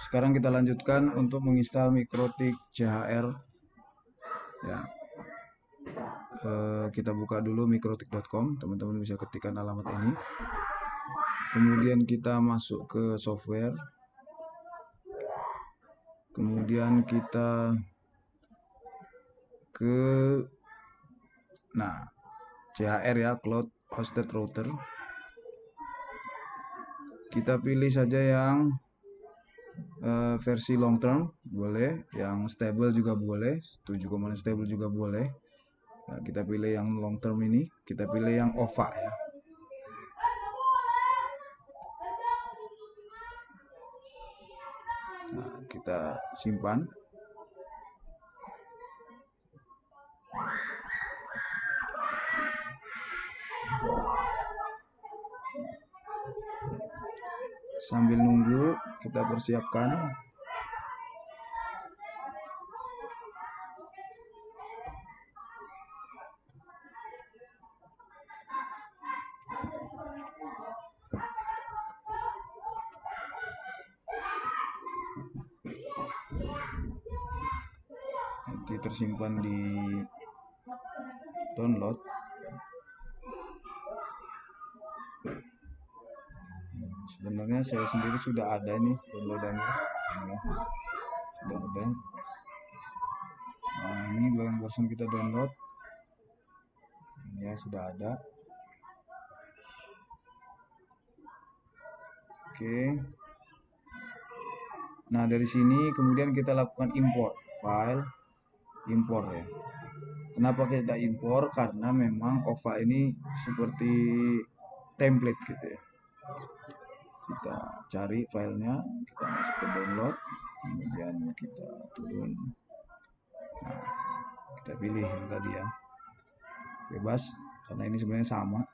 Sekarang kita lanjutkan untuk menginstal Mikrotik CHR. Ya. Kita buka dulu mikrotik.com, teman-teman bisa ketikkan alamat ini. Kemudian kita masuk ke software. Kemudian kita ke CHR ya, Cloud Hosted Router. Kita pilih saja yang versi long term boleh, yang stable juga boleh, 7 komponen stable juga boleh. Nah, kita pilih yang long term ini, kita pilih yang OVA ya. Nah, kita simpan. Sambil nunggu, kita persiapkan. Nanti tersimpan di download. Sebenarnya saya sendiri sudah ada nih downloadannya, ya. Sudah ada. Nah, ini yang barusan kita download, ya sudah ada. Oke. Nah, dari sini kemudian kita lakukan import file, import ya. Kenapa kita import? Karena memang OVA ini seperti template gitu ya. Kita cari filenya, kita masuk ke download, kemudian kita turun. Nah, kita pilih yang tadi ya, bebas karena ini sebenarnya sama.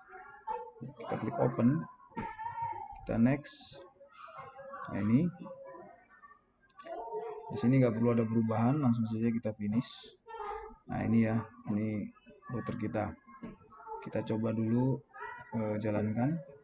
Kita klik open, kita next. Nah, ini di sini nggak perlu ada perubahan, langsung saja kita finish. Nah, ini ya, ini router kita. Kita coba dulu jalankan.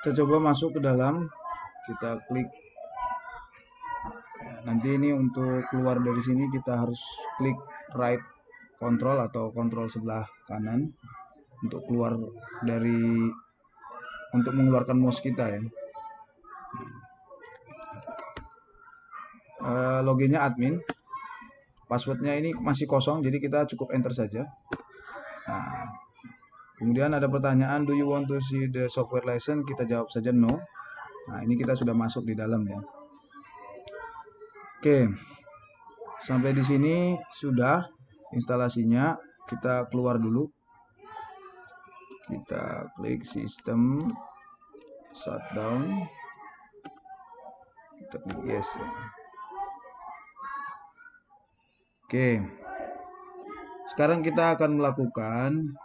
Kita coba masuk ke dalam, kita klik. Nanti ini untuk keluar dari sini kita harus klik right control atau kontrol sebelah kanan untuk keluar dari, untuk mengeluarkan mouse kita ya. Loginnya admin, passwordnya ini masih kosong, jadi kita cukup enter saja. Nah, kemudian ada pertanyaan, do you want to see the software license? Kita jawab saja no. Nah, ini kita sudah masuk di dalam ya. Oke, sampai di sini sudah instalasinya. Kita keluar dulu. Kita klik sistem shutdown. Kita klik yes ya. Oke, sekarang kita akan melakukan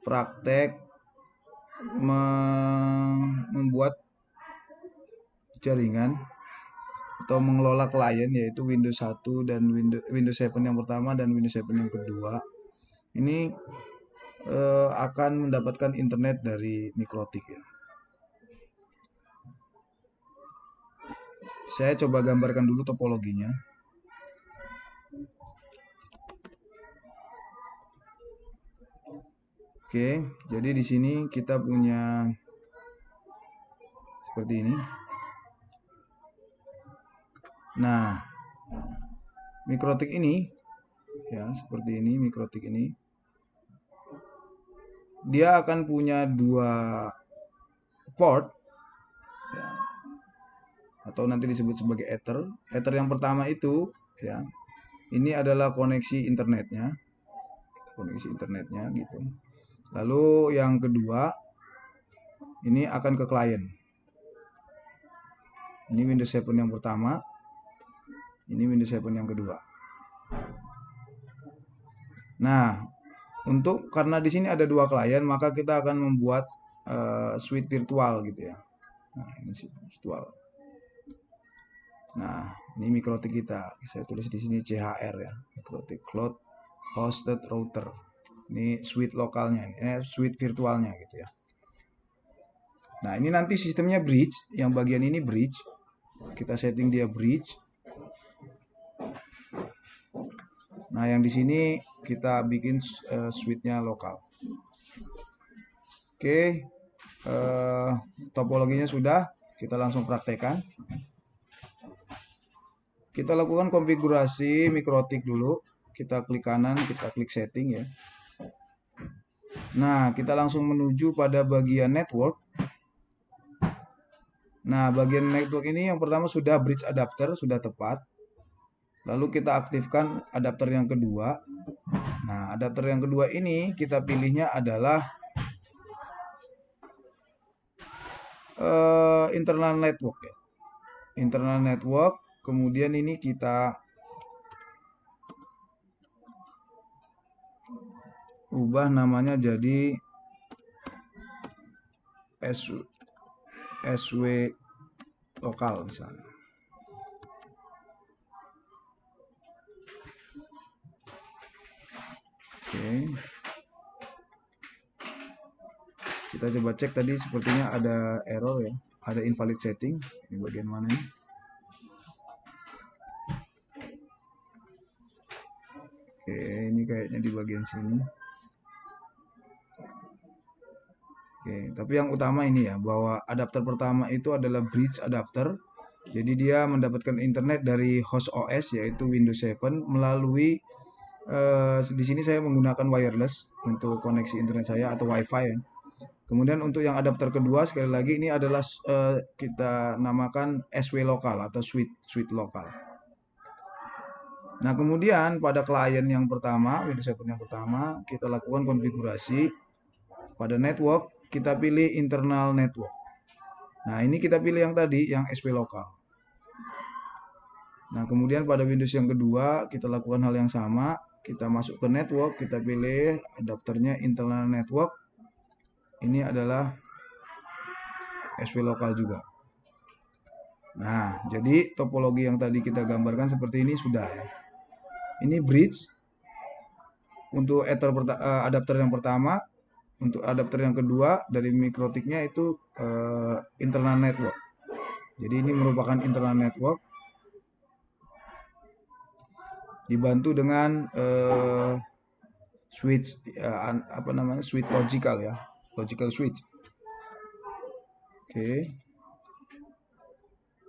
praktek membuat jaringan atau mengelola klien, yaitu Windows 1 dan Windows 7 yang pertama dan Windows 7 yang kedua. Ini akan mendapatkan internet dari Mikrotik ya. Saya coba gambarkan dulu topologinya. Oke, jadi di sini kita punya seperti ini. Nah, Mikrotik ini ya, seperti ini Mikrotik ini. Dia akan punya 2 port ya, atau nanti disebut sebagai Ether. Ether yang pertama itu ya, ini adalah koneksi internetnya. Koneksi internetnya gitu. Lalu yang kedua ini akan ke klien. Ini Windows 7 yang pertama, ini Windows 7 yang kedua. Nah, karena di sini ada dua klien, maka kita akan membuat suite virtual gitu ya. Nah, ini suite virtual. Nah, ini mikrotik kita. Saya tulis di sini CHR ya, mikrotik Cloud Hosted Router. Ini suite lokalnya, suite virtualnya gitu ya. Nah, ini nanti sistemnya bridge, yang bagian ini bridge. Kita setting dia bridge. Nah, yang di sini kita bikin suite-nya lokal. Oke, topologinya sudah, kita langsung praktekkan. Kita lakukan konfigurasi mikrotik dulu. Kita klik kanan, kita klik setting ya. Nah, kita langsung menuju pada bagian network. Nah, bagian network ini yang pertama sudah bridge adapter, sudah tepat. Lalu kita aktifkan adapter yang kedua. Nah, adapter yang kedua ini kita pilihnya adalah internal network ya. Internal network, kemudian ini kita ubah namanya jadi SW lokal misalnya. Oke. Kita coba cek tadi sepertinya ada error ya, ada invalid setting. Ini bagian mana ini? Oke, ini kayaknya di bagian sini. Oke, tapi yang utama ini ya, bahwa adapter pertama itu adalah bridge adapter. Jadi dia mendapatkan internet dari host OS yaitu Windows 7 melalui di sini saya menggunakan wireless untuk koneksi internet saya atau WiFi ya. Kemudian untuk yang adapter kedua sekali lagi ini adalah kita namakan SW lokal atau suite lokal. Nah, kemudian pada klien yang pertama, Windows 7 yang pertama, kita lakukan konfigurasi. Pada network, kita pilih internal network. Nah, ini kita pilih yang tadi, yang SW lokal. Nah, kemudian pada Windows yang kedua, kita lakukan hal yang sama. Kita masuk ke network, kita pilih adapternya internal network. Ini adalah SW lokal juga. Nah, jadi topologi yang tadi kita gambarkan seperti ini sudah ya. Ini bridge untuk adapter yang pertama, untuk adapter yang kedua dari mikrotiknya itu internal network. Jadi ini merupakan internal network dibantu dengan switch switch logical ya, logical switch. Oke.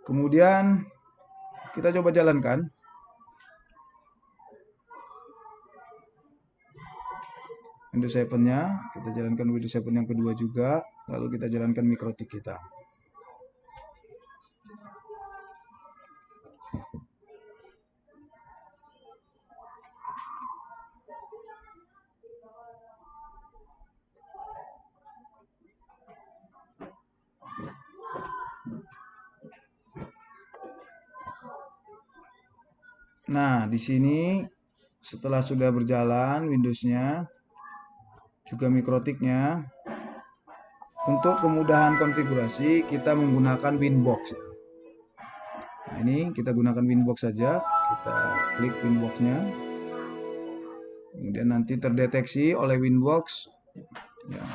Kemudian kita coba jalankan. Windows 7-nya, kita jalankan Windows 7 yang kedua juga, lalu kita jalankan mikrotik kita. Nah, di sini setelah sudah berjalan Windows-nya, juga mikrotiknya, untuk kemudahan konfigurasi kita menggunakan Winbox. Nah, ini kita gunakan Winbox saja. Kita klik Winbox-nya. Kemudian nanti terdeteksi oleh Winbox. Ya.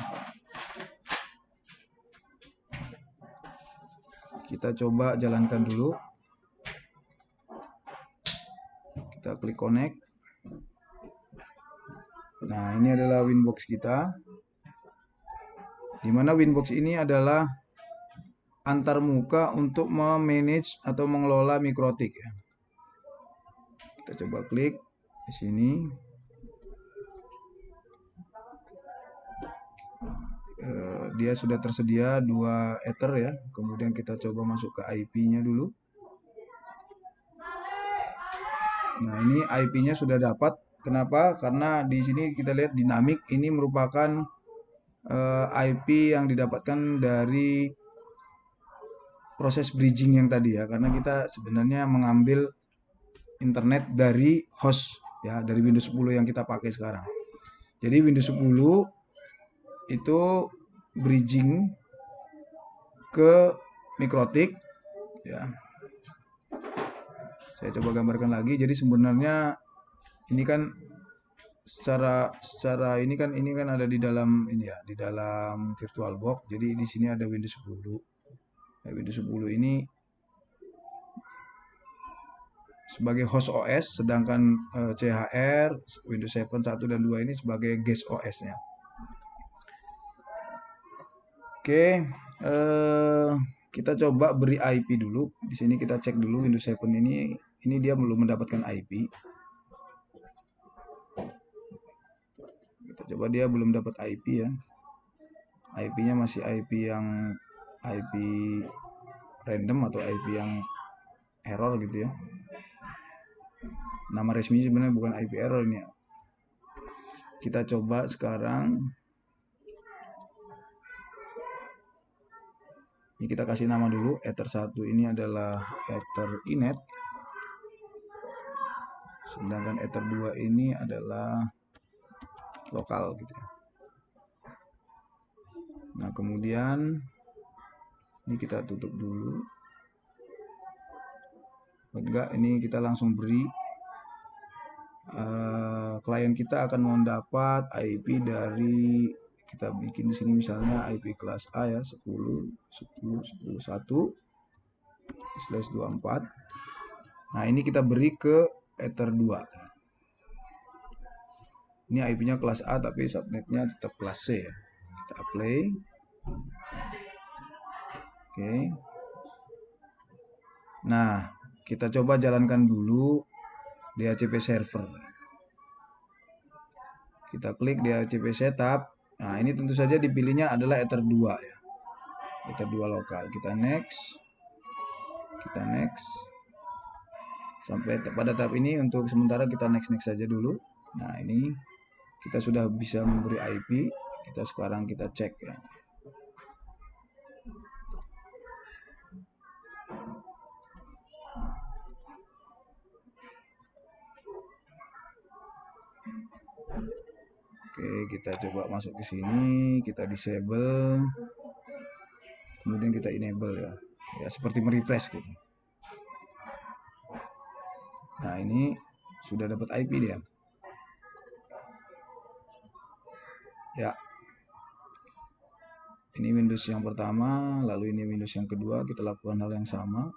Kita coba jalankan dulu. Kita klik connect. Nah, ini adalah Winbox kita. Di mana Winbox ini adalah antarmuka untuk memanage atau mengelola mikrotik ya. Kita coba klik di sini. Dia sudah tersedia 2 Ether ya. Kemudian kita coba masuk ke IP-nya dulu. Nah, ini IP-nya sudah dapat. Kenapa? Karena di sini kita lihat dinamik ini merupakan IP yang didapatkan dari proses bridging yang tadi ya, karena kita sebenarnya mengambil internet dari host ya, dari Windows 10 yang kita pakai sekarang. Jadi Windows 10 itu bridging ke MikroTik ya. Saya coba gambarkan lagi. Jadi sebenarnya ini kan secara ini kan ada di dalam ini ya, di dalam VirtualBox. Jadi di sini ada Windows 10. Nah, Windows 10 ini sebagai host OS, sedangkan CHR, Windows 7 1 dan 2 ini sebagai guest OS-nya. Oke, kita coba beri IP dulu. Di sini kita cek dulu Windows 7 ini dia belum mendapatkan IP. Kita coba, dia belum dapat IP ya. IP-nya masih IP yang IP random atau IP yang error gitu ya. Nama resminya sebenarnya bukan IP error ini ya. Kita coba sekarang. Ini kita kasih nama dulu, ether 1 ini adalah ether inet. Sedangkan ether 2 ini adalah lokal gitu ya. Nah, kemudian ini kita tutup dulu. Enggak, ini kita langsung beri klien kita akan mendapat IP dari, kita bikin di sini misalnya IP kelas A ya, 10.10.10.1/24. Nah, ini kita beri ke ether 2. Ini IP-nya kelas A tapi subnetnya tetap kelas C ya. Kita apply. Oke. Nah, kita coba jalankan dulu DHCP server. Kita klik DHCP setup. Nah, ini tentu saja dipilihnya adalah ether 2 ya. Ether 2 lokal. Kita next. Kita next. Sampai pada tahap ini untuk sementara kita next saja dulu. Nah, ini kita sudah bisa memberi IP. Sekarang kita cek ya. Oke, kita coba masuk ke sini, kita disable, kemudian kita enable ya. Ya, seperti merefresh gitu. Nah, ini sudah dapat IP dia. Ya. Ini Windows yang pertama, lalu ini Windows yang kedua, kita lakukan hal yang sama.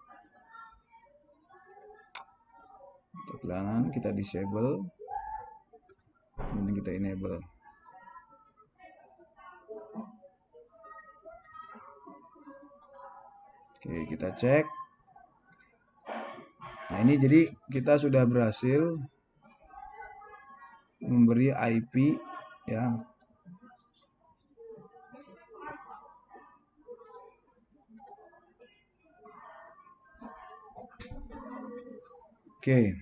Kita kanan, kita disable, kemudian kita enable. Oke, kita cek. Nah, ini jadi kita sudah berhasil memberi IP ya. Oke.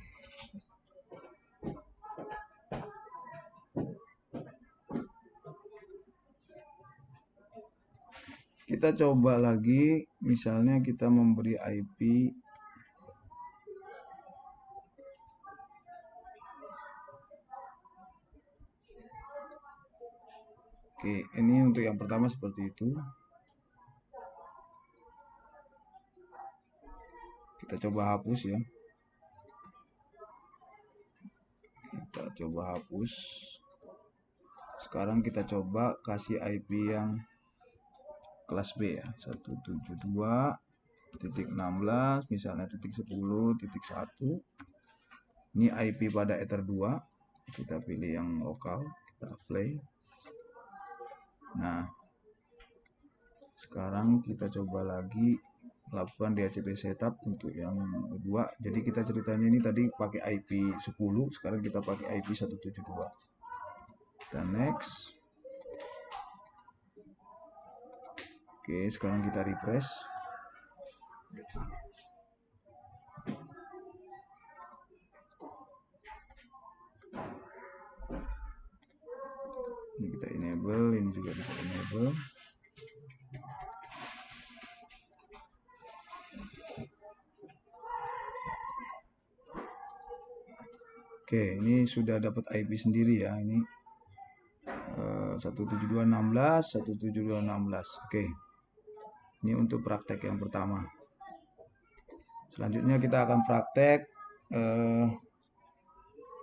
Kita coba lagi, misalnya kita memberi IP Oke, ini untuk yang pertama seperti itu. Kita coba hapus ya. Kita coba hapus. Sekarang kita coba kasih IP yang kelas B ya, 172.16 misalnya .10.1. Ini IP pada ether 2. Kita pilih yang lokal, kita play. Nah, sekarang kita coba lagi lakukan DHCP setup untuk yang kedua. Jadi kita ceritanya ini tadi pakai IP 10, sekarang kita pakai IP 172. Kita next. Oke, sekarang kita refresh. Ini kita enable, ini juga kita enable. Oke, ini sudah dapat IP sendiri ya. Ini 172.16, Oke. Ini untuk praktek yang pertama. Selanjutnya kita akan praktek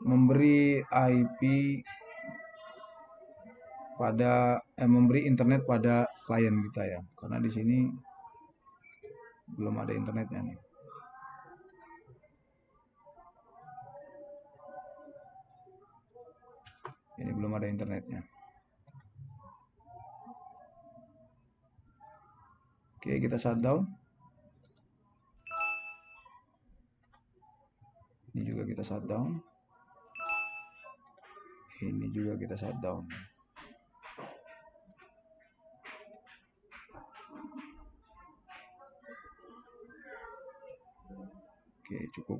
memberi IP pada memberi internet pada klien kita ya. Karena di sini belum ada internetnya nih. Ini belum ada internetnya. Oke, kita shutdown. Ini juga kita shutdown. Ini juga kita shutdown. Oke, cukup.